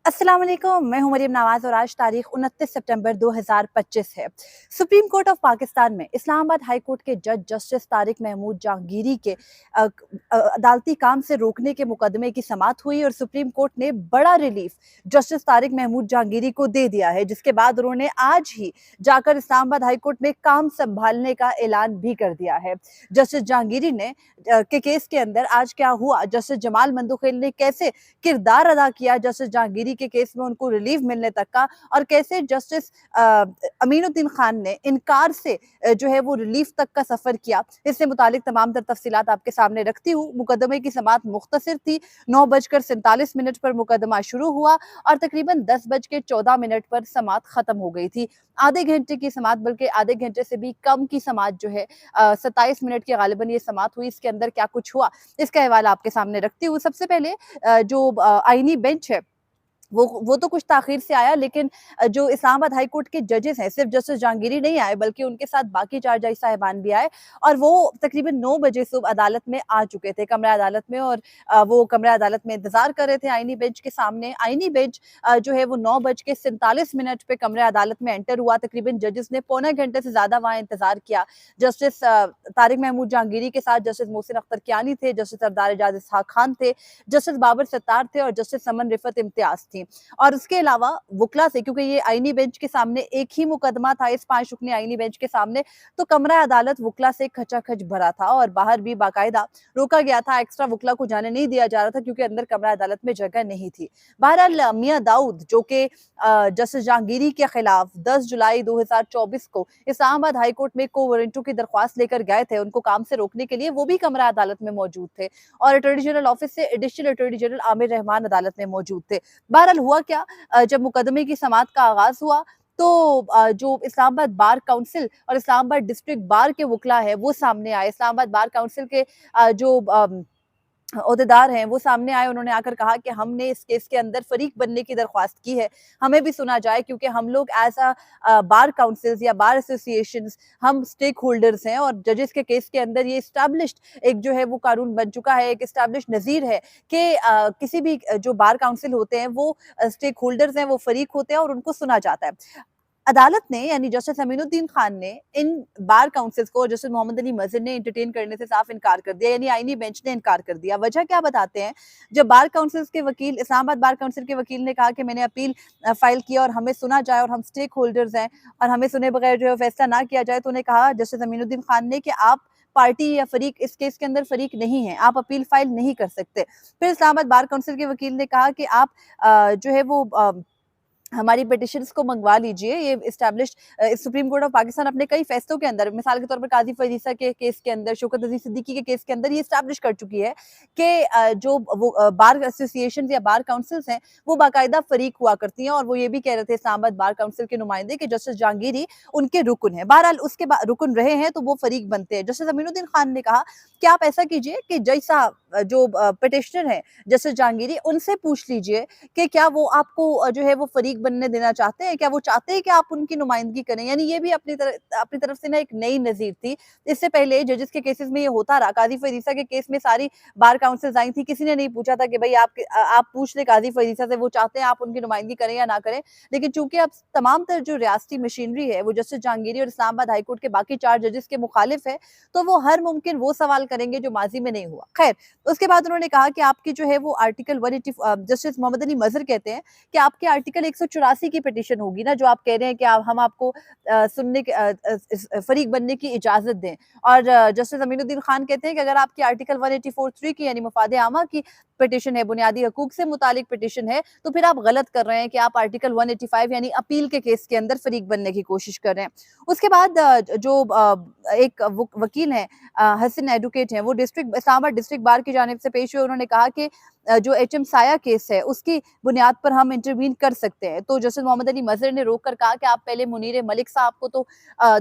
अस्सलाम वालेकुम, मैं हूं मरियम नवाज और आज तारीख 29 सितंबर 2025 है। सुप्रीम कोर्ट ऑफ पाकिस्तान में इस्लामाबाद हाई कोर्ट के जज जस्टिस तारिक महमूद जहांगीरी के अदालती काम से रोकने के मुकदमे की समाअत हुई और सुप्रीम कोर्ट ने बड़ा रिलीफ जस्टिस तारिक महमूद जहांगीरी को दे दिया है, जिसके बाद उन्होंने आज ही जाकर इस्लामाबाद हाई कोर्ट में काम संभालने का ऐलान भी कर दिया है। जस्टिस जहांगीरी ने के केस के अंदर आज क्या हुआ, जस्टिस जमाल मंदोखेल ने कैसे किरदार अदा किया जस्टिस जहांगीरी के केस में उनको रिलीफ मिलने तक का, और कैसे जस्टिस अमीनुद्दीन खान ने इनकार से जो है वो रिलीफ तक का सफर किया, इससे मुतालिक तमाम तर तफसीलात आपके सामने रखती हूँ। मुकदमे की समाअत मुख्तसर थी। 9:47 पर मुकदमा शुरू हुआ और तकरीबन 10:14 पर समाअत खत्म हो गई थी। आधे घंटे की समाअत, बल्कि आधे घंटे से भी कम की समाअत जो है 27 मिनट की गालिबन ये समाअत हुई। इसके अंदर क्या कुछ हुआ, इसका हवाला आपके सामने रखती हूँ। सबसे पहले जो आईनी बेंच है वो तो कुछ ताख़ीर से आया, लेकिन जो इस्लामाबाद हाई कोर्ट के जजेस हैं, सिर्फ जस्टिस जहांगीरी नहीं आए बल्कि उनके साथ बाकी 4 जज साहिबान भी आए और वो तकरीबन 9 बजे सुबह अदालत में आ चुके थे, कमरा अदालत में, और वो कमरा अदालत में इंतजार कर रहे थे आईनी बेंच के सामने। आईनी बेंच जो है वो 9:47 पे कमरा अदालत में एंटर हुआ। तकरीबन जजेस ने पौने घंटे से ज्यादा वहाँ इंतजार किया। जस्टिस तारिक महमूद जहांगीरी के साथ जस्टिस मोहसिन अख्तर कियानी थे, जस्टिस सरदार एजाज इसहाक खान थे, जस्टिस बाबर सत्तार थे और जस्टिस समन रिफत इम्तियाज थी। और उसके अलावा वुकला से, क्योंकि ये आईनी बेंच के सामने एक ही मुकदमा था इस 5 रुकनी आईनी बेंच के सामने, तो कमरा अदालत वुकला से खचाखच भरा था और बाहर भी बाकायदा रोका गया था। एक्स्ट्रा वुकला को जाने नहीं दिया जा रहा था क्योंकि अंदर कमरा अदालत में जगह नहीं थी। बहरहाल मियां दाऊद, जो कि जस्टिस जहांगीरी के खिलाफ 10 जुलाई 2024 को इस्लामाबाद हाई कोर्ट में को वारंटों की दरख्वास्त लेकर गए थे उनको काम से रोकने के लिए, वो भी कमरा अदालत में मौजूद थे और अटॉर्नी जनरल ऑफिस से additional attorney general Aamir Rahman अदालत में मौजूद थे। बहरहाल हुआ क्या, जब मुकदमे की समाअत का आगाज हुआ तो जो इस्लामाबाद बार काउंसिल और इस्लामाबाद डिस्ट्रिक्ट बार के वुकला है वो सामने आए। इस्लामाबाद बार काउंसिल के जो ओहदेदार हैं वो सामने आए। उन्होंने आकर कहा कि हमने इस केस के अंदर फरीक बनने की दरख्वास्त की है, हमें भी सुना जाए, क्योंकि हम लोग एज अ बार काउंसिल्स या बार एसोसिएशंस हम स्टेक होल्डर्स हैं और जजेस के केस के अंदर ये इस्टेब्लिश्ड एक जो है वो कानून बन चुका है, एक इस्टेब्लिश्ड नज़ीर है कि किसी भी जो बार काउंसिल होते हैं वो स्टेक होल्डर्स हैं, वो फरीक होते हैं और उनको सुना जाता है। अदालत ने, यानी जस्टिस अमीनुद्दीन खान ने इन बार काउंसिल्स को जस्टिस मोहम्मद अली मजहर ने एंटरटेन करने से साफ इनकार कर दिया, यानी आईनी बेंच ने इनकार कर दिया। वजह क्या बताते हैं, जब बार काउंसिल्स के वकील, इस्लामाबाद बार काउंसिल के वकील ने कहा कि मैंने अपील फाइल किया और हमें सुना जाए और हम स्टेक होल्डर्स हैं और हमें सुने बगैर जो है फैसला ना किया जाए, तो उन्हें कहा जस्टिस अमीनुद्दीन खान ने कि आप पार्टी या फरीक इस केस के अंदर फरीक नहीं है, आप अपील फाइल नहीं कर सकते। फिर इस्लामाबाद बार काउंसिल के वकील ने कहा कि आप जो है वो हमारी पिटिशंस को मंगवा लीजिए। ये established supreme court of Pakistan अपने कई फैसलों के अंदर, मिसाल के तौर पर काजी फरीद ईसा के केस के अंदर, शौकत अजीज सिद्दीकी के केस के अंदर ये एस्टैब्लिश कर चुकी है कि जो वो बार एसोसिएशन या बार काउंसिल्स हैं वो बाकायदा फरीक हुआ करती हैं, और वो ये भी कह रहे थे इस्लामाबाद बार काउंसिल के नुमाइंदे कि जस्टिस जहांगीरी उनके रुकन है। बहरहाल उसके बाद रुकन रहे हैं तो वो फरीक बनते हैं। जस्टिस अमीनुद्दीन खान ने कहा कि आप ऐसा कीजिए कि जज साहब जो पिटिशनर हैं जस्टिस जहांगीरी, उनसे पूछ लीजिए कि क्या वो आपको जो है वो फरीक बनने देना चाहते हैं, क्या वो चाहते हैं कि आप उनकी नुमाइंदगी करें। यानी ये भी अपनी तरफ से ना एक नई नज़ीर थी। इससे पहले जजेस के केसेस में ये होता रहा। काजी फरीद ईसा के केस में सारी बार काउंसिल्स आई थी, किसी ने नहीं पूछा था कि भाई आप पूछ ले काजी फरीद ईसा से वो चाहते हैं आप उनकी नुमाइंदगी करें या ना करें। लेकिन चूंकि अब तमाम तर जो रियासती मशीनरी है वो जस्टिस जहांगीरी और इस्लामाबाद हाईकोर्ट के बाकी 4 जजेस के मुखालिफ है, तो वो हर मुमकिन वो सवाल करेंगे जो माजी में नहीं हुआ। खैर, उसके बाद उन्होंने कहा कि आपकी जो है वो आर्टिकल 180, जस्टिस मोहम्मद अली मजहर कहते हैं कि आपके आर्टिकल 184 की पिटीशन होगी ना, जो आप कह रहे हैं कि हम आपको सुनने के फरीक बनने की इजाजत दें। और जस्टिस अमीनुद्दीन खान कहते हैं कि अगर आपकी आर्टिकल 184(3) की, यानी मुफादे आमा की पिटीशन है, बुनियादी हकूक से मुतालिक पिटीशन है, तो फिर आप गलत कर रहे हैं कि आप आर्टिकल 185 यानी अपील के केस के अंदर फरीक बनने की कोशिश कर रहे हैं। उसके बाद जो एक वकील हैं, हसन एडवोकेट हैं, वो इस्लामाबाद डिस्ट्रिक्ट बार की जानिब से पेश हुए। उन्होंने कहा कि जो एचएम साया केस है उसकी बुनियाद पर हम इंटरवीन कर सकते हैं। तो जस्टिस मोहम्मद अली मजहर ने रोक कर कहा कि आप पहले मुनीर मलिक साहब को तो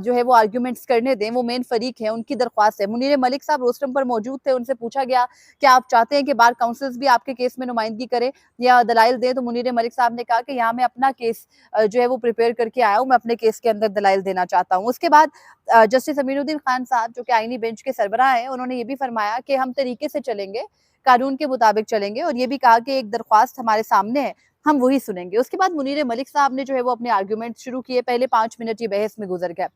जो है वो आर्ग्यूमेंट्स करने दें, वो मेन फरीक है, उनकी दरख्वास्त है। मुनीर मलिक साहब रोस्टम पर मौजूद थे, उनसे पूछा गया कि आप चाहते हैं कि बार काउंसिल्स भी आपके केस में नुमाइंदगी करें या दलाइल दें, तो मुनीर मलिक साहब ने कहा कि यहाँ मैं अपना केस जो है वो प्रिपेयर करके आया हूँ, मैं अपने केस के अंदर दलाइल देना चाहता हूँ। उसके बाद जस्टिस अमीनुद्दीन खान साहब, जो कि आईनी बेंच के सरबराह हैं, उन्होंने ये भी फरमाया कि हम तरीके से चलेंगे, कानून के मुताबिक चलेंगे, और ये भी कहा कि एक दरख्वास्त हमारे सामने है, हम वही सुनेंगे। उसके बाद मुनीर मलिक साहब ने जो है वो अपने आर्गुमेंट शुरू किए। पहले 5 मिनट ये बहस में गुज़र गया।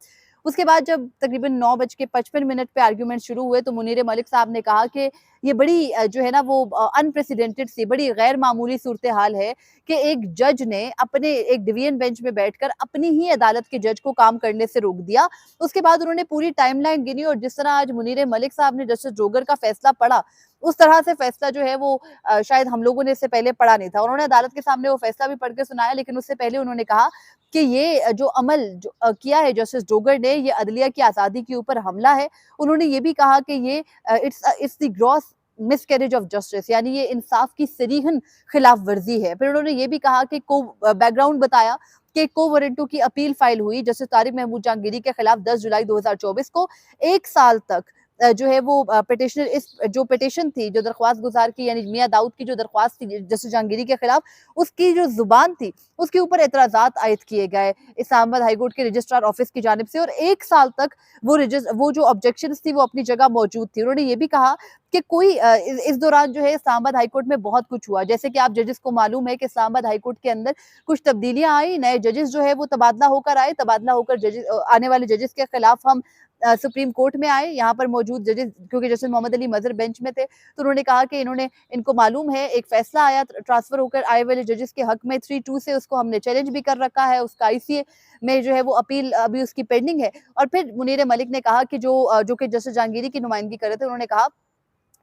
उसके बाद जब तकरीबन 9:55 पे आर्गुमेंट शुरू हुए तो मुनीर मलिक साहब ने कहा कि ये बड़ी जो है ना वो अनप्रेसिडेंटेड सी बड़ी गैर मामूली सूरत-ए-हाल है कि एक जज ने अपने एक डिवीज़न बेंच में बैठकर अपनी ही अदालत के जज को काम करने से रोक दिया। उसके बाद उन्होंने पूरी टाइमलाइन गिनी और जिस तरह आज मुनीर मलिक साहब ने जस्टिस जोगर का फैसला पढ़ा, उस तरह से फैसला जो है वो शायद हम लोगों ने इससे पहले पढ़ा नहीं था। उन्होंने अदालत के सामने वो फैसला भी पढ़ के सुनाया, लेकिन उससे पहले उन्होंने कहा कि ये जो अमल जो किया है जस्टिस जोगर ने, ये अदलिया की आज़ादी के ऊपर हमला है। उन्होंने ये भी कहा कि ये it's the gross miscarriage of justice, यानी ये इंसाफ की सरीहन खिलाफ वर्जी है। फिर उन्होंने ये भी कहा कि बैकग्राउंड बताया कि को वारंटों की अपील फाइल हुई जस्टिस तारिक महमूद जहांगीरी के खिलाफ 10 जुलाई 2024 को। 1 साल तक जो है वो पिटिशनर इस जो पिटिशन थी, जो दरख्वास्त गुजार की यानी मियां दाऊद की जो दरख्वास्त थी जस्टिस जहांगीरी के खिलाफ, उसकी जो जुबान थी उसके ऊपर एतराज़ात आयद किए गए इस्लामाबाद हाई कोर्ट के रजिस्ट्रार ऑफिस की जानिब से, और 1 साल तक वो जो ऑब्जेक्शंस थी वो अपनी जगह मौजूद थी। उन्होंने ये भी कहा कि कोई इस दौरान जो है इस्लामाबाद हाई कोर्ट में बहुत कुछ हुआ। जैसे कि आप जजेस को मालूम है कि इस्लामाबाद हाई कोर्ट के अंदर कुछ तब्दीलियां आई, नए जजेस जो है वो तबादला होकर आए, तबादला होकर आने वाले जजेस के खिलाफ हम सुप्रीम कोर्ट में आए। यहाँ पर मौजूद जजेस क्योंकि जस्टिस मोहम्मद अली मजहर बेंच में थे, तो उन्होंने कहा कि इनको मालूम है एक फैसला आया ट्रांसफर होकर आए वाले जजेस के हक में 3-2 से, उसको हमने चैलेंज भी कर रखा है, उसका आईसीए में जो है वो अपील अभी उसकी पेंडिंग है। और फिर मुनीर मलिक ने कहा कि जो कि जस्टिस जहांगीरी की नुमाइंदगी कर रहे थे, उन्होंने कहा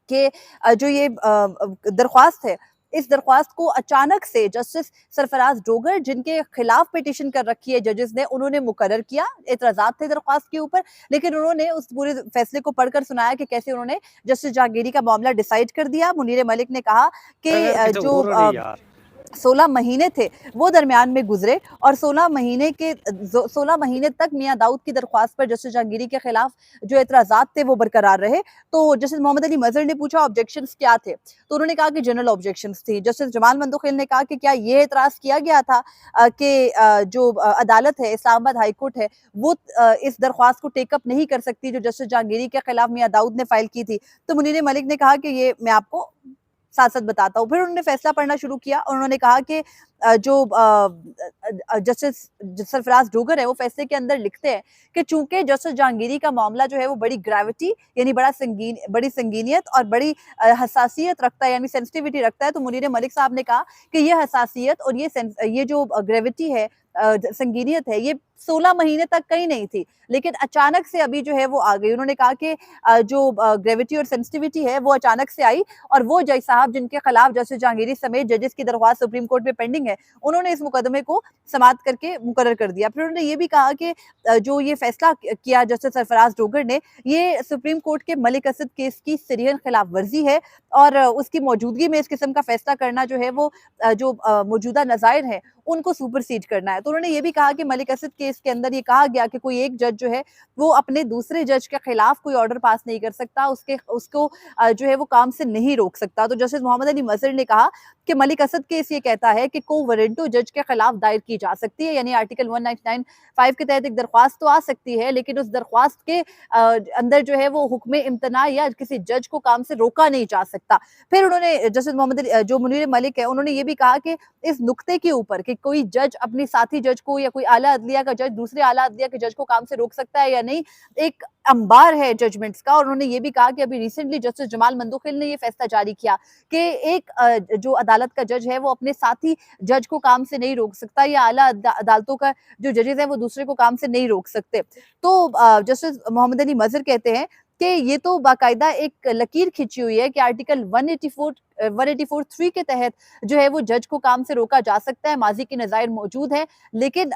कि जो ये दरख्वास्त है, इस दरख्वास्त को अचानक से जस्टिस सरफराज डोगर जिनके खिलाफ पिटीशन कर रखी है जजेस ने, उन्होंने मुकर्रर किया। एतराज़ात थे दरख्वास्त के ऊपर, लेकिन उन्होंने उस पूरे फैसले को पढ़कर सुनाया कि कैसे उन्होंने जस्टिस जहांगीरी का मामला डिसाइड कर दिया। मुनीर मलिक ने कहा कि जो 16 महीने थे वो दरमियान में गुजरे और 16 महीने तक मियां दाऊद की दरख्वास्त पर जस्टिस जहांगीरी के खिलाफ जो एतराज़ात थे वो बरकरार रहे। तो जस्टिस मोहम्मद अली मजहर ने पूछा ऑब्जेक्शंस क्या थे, तो उन्होंने कहा कि जनरल ऑब्जेक्शंस थी। जस्टिस जमाल मंदोखिल ने कहा कि क्या ये एतराज़ किया गया था कि जो अदालत है इस्लामाबाद हाई कोर्ट है वो इस दरख्वास्त को टेकअप नहीं कर सकती जो जस्टिस जहांगीरी के खिलाफ मियां दाऊद ने फाइल की थी। तो मुनीर मलिक ने कहा कि ये मैं आपको साथ-साथ बताता हूँ। फिर उन्होंने फैसला पढ़ना शुरू किया और उन्होंने कहा कि जो जस्टिस सरफराज डोगर है वो फैसले के अंदर लिखते हैं कि चूंकि जस्टिस जहांगीरी का मामला जो है वो बड़ी ग्रेविटी यानी बड़ी संगीनियत और बड़ी हसासियत रखता है यानी सेंसिटिविटी रखता है। तो मुनीर मलिक साहब ने कहा कि ये हसासियत और ये जो ग्रेविटी है, संगीनियत है, ये 16 महीने तक कहीं नहीं थी, लेकिन अचानक से अभी जो है वो आ गई। उन्होंने कहा कि जो ग्रेविटी और सेंसिटिविटी है वो अचानक से आई और वो जज साहब जिनके खिलाफ जस्टिस जहांगीरी समेत जजेस की दरख्वास्त सुप्रीम कोर्ट में पेंडिंग है, उन्होंने इस मुकदमे को समाप्त करके मुकर्रर कर दिया। फिर उन्होंने ये भी कहा कि जो ये फैसला किया जस्टिस सरफराज डोगर ने, ये सुप्रीम कोर्ट के मलिक असद केस की सरीहन खिलाफ वर्जी है और उसकी मौजूदगी में इस किस्म का फैसला करना जो है वो जो मौजूदा नज़ायर हैं उनको सुपरसीड करना है। तो उन्होंने ये भी कहा कि मलिक असद केस के अंदर ये कहा गया कि कोई एक जज जो है वो अपने दूसरे जज के खिलाफ कोई ऑर्डर पास नहीं कर सकता, उसको जो है वो काम से नहीं रोक सकता। तो जस्टिस मोहम्मद अली मजहर ने कहा कि मलिक असद केस ये कहता है कि को वारंटो जज के खिलाफ दायर की जा सकती है, यानी आर्टिकल 199(5) के तहत एक दरख्वास्त तो आ सकती है, लेकिन उस दरख्वास्त के अंदर जो है वो हुक्म इम्तना या किसी जज को काम से रोका नहीं जा सकता। फिर उन्होंने जस्टिस मोहम्मद अली जो मुनीर मलिक है उन्होंने ये भी कहा कि इस नुक्ते के ऊपर कि कोई जज अपनी साथी जज को या कोई आला अदलिया का जज दूसरे आला अदलिया के जज को काम से रोक सकता है या नहीं, एक अंबार है जजमेंट्स का। और उन्होंने ये भी कहा कि अभी रिसेंटली जस्टिस जमाल मंदोखिल ने ये फैसला जारी किया कि एक जो अदालत का जज है वो अपने साथी जज को काम से नहीं रोक सकता या आला अदालतों का जो जजेस है वो दूसरे को काम से नहीं रोक सकते। तो जस्टिस मोहम्मद अली मजहर कहते हैं कि ये तो बाकायदा एक लकीर खिंची हुई है कि आर्टिकल 184(3) के तहत जो है वो जज को काम से रोका जा सकता है, माजी के नज़ायर मौजूद हैं, लेकिन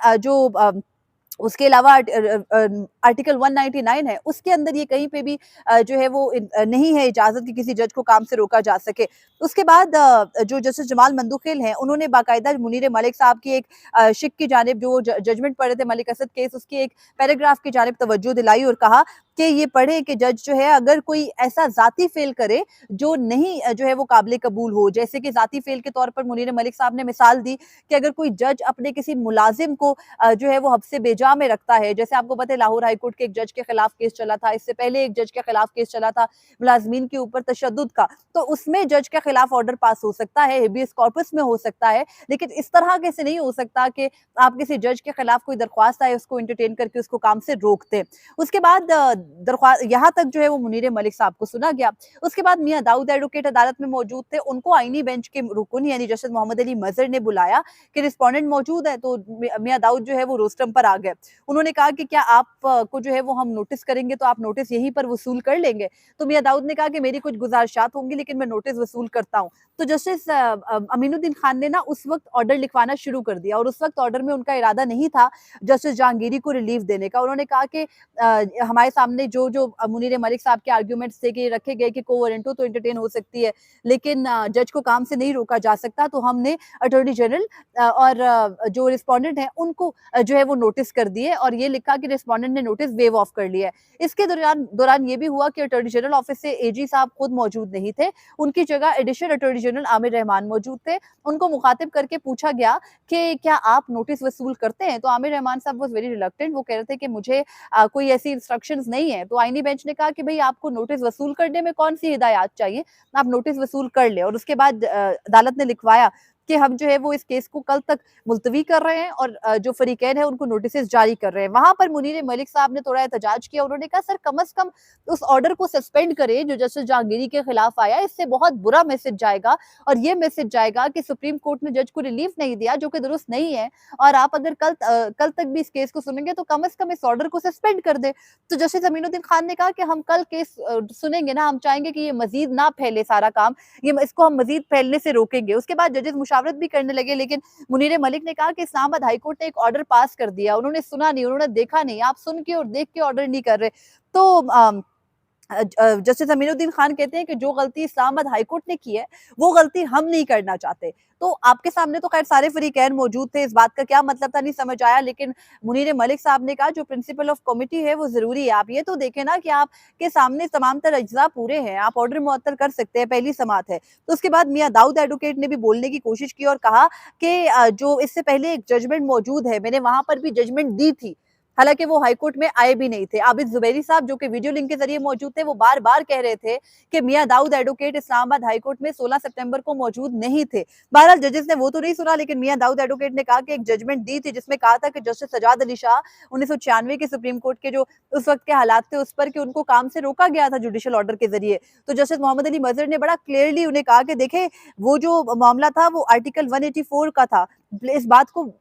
उसके अलावा आर्टिकल 199 है उसके अंदर ये कहीं पे भी जो है वो नहीं है इजाज़त कि किसी जज को काम से रोका जा सके। उसके बाद जो जस्टिस जमाल मंदोखिल हैं उन्होंने बाकायदा मुनीर मलिक साहब की एक शिक की जानिब जो जजमेंट पढ़े थे मलिक असद केस उसकी एक पैराग्राफ की जानिब तवज्जो दिलाई और कहा कि ये पढ़े कि जज जो है अगर कोई ऐसा ज़ाती फ़ेल करे जो नहीं जो है वो काबिल कबूल हो। जैसे कि ज़ाती फ़ेल के तौर पर मुनीर मलिक साहब ने मिसाल दी कि अगर कोई जज अपने किसी मुलाज़िम को जो है वो हब्से बेजा में रखता है। जैसे आपको पता है लाहौर हाई कोर्ट के एक जज के खिलाफ केस चला था, इससे पहले एक जज के खिलाफ केस चला था मुलाज़मीन के ऊपर तशद्दुद का। तो उसमें जज के खिलाफ ऑर्डर पास हो सकता है, हेबियस कॉर्पस में हो सकता है, लेकिन इस तरह कैसे नहीं हो सकता कि आप किसी जज के खिलाफ कोई दरख्वास्त आए उसको एंटरटेन करके उसको काम से रोक दें। उसके बाद दरख्वास्त यहाँ तक जो है वो मुनीर मलिक साहब को सुना गया। उसके बाद मियां दाऊद एडवोकेट अदालत में मौजूद थे, उनको आईनी बेंच के रुकन यानी जस्टिस मोहम्मद अली मजहर ने बुलाया कि रिस्पोंडेंट मौजूद है, तो मियां दाऊद जो है वो रोस्टम पर आ गए। उन्होंने कहा कि क्या आप को जो है वो हम नोटिस करेंगे तो आप नोटिस यहीं पर वसूल कर लेंगे। तो मियां दाऊद ने कहा कि मेरी कुछ गुजारिशात होंगी लेकिन मैं नोटिस वसूल करता हूँ। तो जस्टिस अमीनुद्दीन खान ने ना उस वक्त ऑर्डर लिखवाना शुरू कर दिया और उस वक्त ऑर्डर में उनका इरादा नहीं था जस्टिस जहांगीरी को रिलीफ देने का। उन्होंने कहा कि हमारे सामने जो जो मुनीर मलिक साहब के आर्ग्यूमेंट्स थे कि रखे गए कि कोवरेंटो तो एंटरटेन हो सकती है लेकिन जज को काम से नहीं रोका जा सकता, तो हमने अटॉर्नी जनरल और जो रिस्पोंडेंट है उनको जो है वो नोटिस कर दिए और ये लिखा कि रिस्पोंडेंट ने नोटिस वेव ऑफ कर लिया है। इसके दौरान दौरान ये भी हुआ कि अटॉर्नी जनरल ऑफिस से एजी साहब खुद मौजूद नहीं थे, उनकी जगह additional attorney general Aamir Rahman मौजूद थे। उनको मुखातिब करके पूछा गया कि क्या आप नोटिस वसूल करते हैं? तो आमिर रहमान साहब वाज वेरी रिलक्टेंट, वो कह रहे थे कि मुझे कोई ऐसी इंस्ट्रक्शंस नहीं है। तो आईनी बेंच ने कहा कि भाई आपको नोटिस वसूल करने में कौन सी हिदायत चाहिए, आप नोटिस वसूल कर ले। और उसके बाद अदालत ने लिखवाया कि हम जो है वो इस केस को कल तक मुलतवी कर रहे हैं और जो फरीकैन है उनको नोटिस जारी कर रहे हैं। वहां पर मुनीर मलिक साहब ने थोड़ा एहतजाज किया, उन्होंने कहा सर कम से कम उस ऑर्डर को सस्पेंड करें जो जस्टिस जहांगीरी के खिलाफ आया, इससे बहुत बुरा मैसेज जाएगा और ये मैसेज जाएगा कि सुप्रीम कोर्ट ने जज को रिलीफ नहीं दिया जो कि दुरुस्त नहीं है और आप अगर कल तक भी इस केस को सुनेंगे तो कम से कम इस ऑर्डर को सस्पेंड कर दे। तो जस्टिस अमीनुद्दीन खान ने कहा कि हम कल केस सुनेंगे ना, हम चाहेंगे कि ये मजीद ना फैले सारा काम, ये इसको हम मजीद फैलने से रोकेंगे। उसके बाद जजेस मुशावरत भी करने लगे लेकिन मुनीर मलिक ने कहा कि इस्लामाबाद हाईकोर्ट ने एक ऑर्डर पास कर दिया, उन्होंने सुना नहीं, उन्होंने देखा नहीं, आप सुन के और देख के ऑर्डर नहीं कर रहे। तो जस्टिस अमीनुद्दीन खान कहते हैं कि जो गलती इस्लामाबाद हाईकोर्ट ने की है वो गलती हम नहीं करना चाहते। तो आपके सामने तो खैर सारे फरीकैन मौजूद थे, इस बात का क्या मतलब था नहीं समझ आया, लेकिन मुनीर मलिक साहब ने कहा जो प्रिंसिपल ऑफ कमिटी है वो जरूरी है। आप ये तो देखें ना कि आपके सामने तमाम तर अज्जा पूरे हैं, आप ऑर्डर मुअत्तल कर सकते हैं, पहली समात है। तो उसके बाद मियां दाऊद एडवोकेट ने भी बोलने की कोशिश की और कहा कि जो इससे पहले एक जजमेंट मौजूद है, मैंने वहां पर भी जजमेंट दी थी, हालांकि वो हाईकोर्ट में आए भी नहीं थे। आबिद जुबैरी साहब जो कि वीडियो लिंक के जरिए मौजूद थे, वो बार बार कह रहे थे कि मियां दाऊद एडवोकेट इस्लामाबाद हाईकोर्ट में 16 सितंबर को मौजूद नहीं थे। बहरहाल जजेस ने वो तो नहीं सुना, लेकिन मियां दाऊद एडवोकेट ने कहा कि एक जजमेंट दी थी जिसमें कहा था कि जस्टिस सजाद अली शाह 1996 के सुप्रीम कोर्ट के जो उस वक्त के हालात थे उस पर कि उनको काम से रोका गया था जुडिशियल ऑर्डर के जरिए। तो जस्टिस मोहम्मद अली मजहर ने बड़ा क्लियरली उन्हें कहा कि देखे वो जो मामला था वो आर्टिकल 184 का था, इस बात को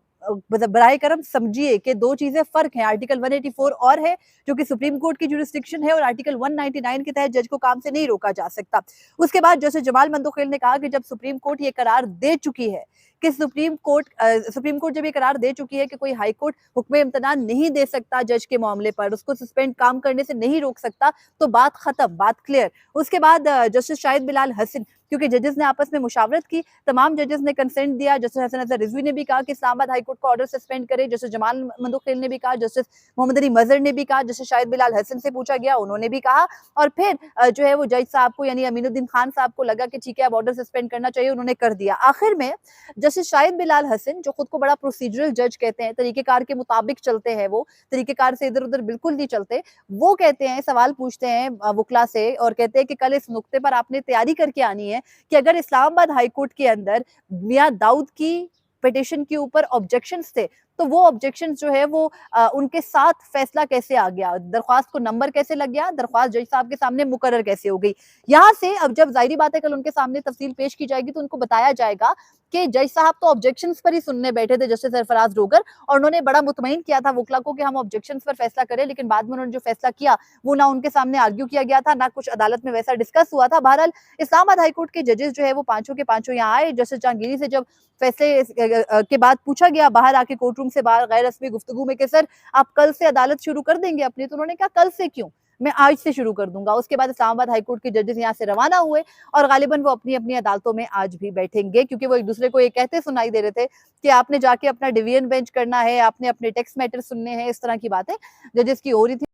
बराए करम समझिए कि दो चीजें फर्क हैं। आर्टिकल 184 और है जो कि सुप्रीम कोर्ट की जुरिस्डिक्शन है और आर्टिकल 199 के तहत जज को काम से नहीं रोका जा सकता। उसके बाद जस्टिस जमाल मंदोखेल ने कहा कि जब सुप्रीम कोर्ट ये करार दे चुकी है कि सुप्रीम कोर्ट जब ये करार दे चुकी है कि कोई हाई कोर्ट हुक्म इम्तनान नहीं दे सकता जज के मामले पर, उसको सस्पेंड काम करने से नहीं रोक सकता, तो बात खत्म, बात क्लियर। उसके बाद जस्टिस शाहिद बिलाल हसन, क्योंकि जजेस ने आपस में मुशावरत की, तमाम जजेस ने कंसेंट दिया। जस्टिस हसन अजहर रिजवी ने भी कहा कि इस्लामाबाद हाईकोर्ट का ऑर्डर सस्पेंड करे, जस्टिस जमाल मंदोखेल ने भी कहा, जस्टिस मोहम्मद अली मजहर ने भी कहा, जस्टिस शाहिद बिलाल हसन से पूछा गया, उन्होंने भी कहा। और फिर जो है वो जज साहब को यानी अमीनुद्दीन खान साहब को लगा कि ठीक है अब ऑर्डर सस्पेंड करना चाहिए, उन्होंने कर दिया। आखिर में जस्टिस शाहिद बिलाल हसन जो खुद को बड़ा प्रोसीजरल जज कहते हैं, तरीकेकार के मुताबिक चलते हैं, वो तरीकेकार से इधर उधर बिल्कुल नहीं चलते, वो कहते हैं, सवाल पूछते हैं वकला से और कहते हैं कि कल इस नुक्ते पर आपने तैयारी करके आनी है कि अगर इस्लामाबाद हाईकोर्ट के अंदर मियां दाऊद की पिटिशन के ऊपर ऑब्जेक्शंस थे तो वो ऑब्जेक्शंस जो है वो उनके साथ फैसला कैसे आ गया, दरख्वास्त को नंबर कैसे लग गया, दरख्वास्त जज साहब के सामने मुकर्रर कैसे हो गई। यहाँ से अब जब जाहिर बात है कल उनके सामने तफसील पेश की जाएगी तो उनको बताया जाएगा कि जज साहब तो ऑब्जेक्शंस पर ही सुनने बैठे थे, जस्टिस सरफराज रोगर, और उन्होंने बड़ा मुतमईन किया था वकला को कि हम ऑब्जेक्शंस पर फैसला करें, लेकिन बाद में उन्होंने जो फैसला किया वो ना उनके सामने आर्ग्यू किया गया था, ना कुछ अदालत में वैसा डिस्कस हुआ था। बहरहाल इस्लामाबाद हाईकोर्ट के जजेस जो है वो पांचों के पांचों यहाँ आए। जस्टिस जहांगीरी से जब फैसले के बाद पूछा गया बाहर आके कोर्ट रूम से बाहर गैर रस्मी गुफ्तगू में कि सर आप कल से अदालत शुरू कर देंगे अपनी, तो उन्होंने कहा कल से क्यों, मैं आज से शुरू कर दूंगा। उसके बाद इस्लामाबाद हाईकोर्ट के जजेस यहाँ से रवाना हुए और गालिबन वो अपनी अपनी अदालतों में आज भी बैठेंगे, क्योंकि वो एक दूसरे को ये कहते सुनाई दे रहे थे कि आपने जाके अपना डिवीजन बेंच करना है, आपने अपने टेक्स्ट मैटर सुनने हैं, इस तरह की बातें जजेस की हो रही थी।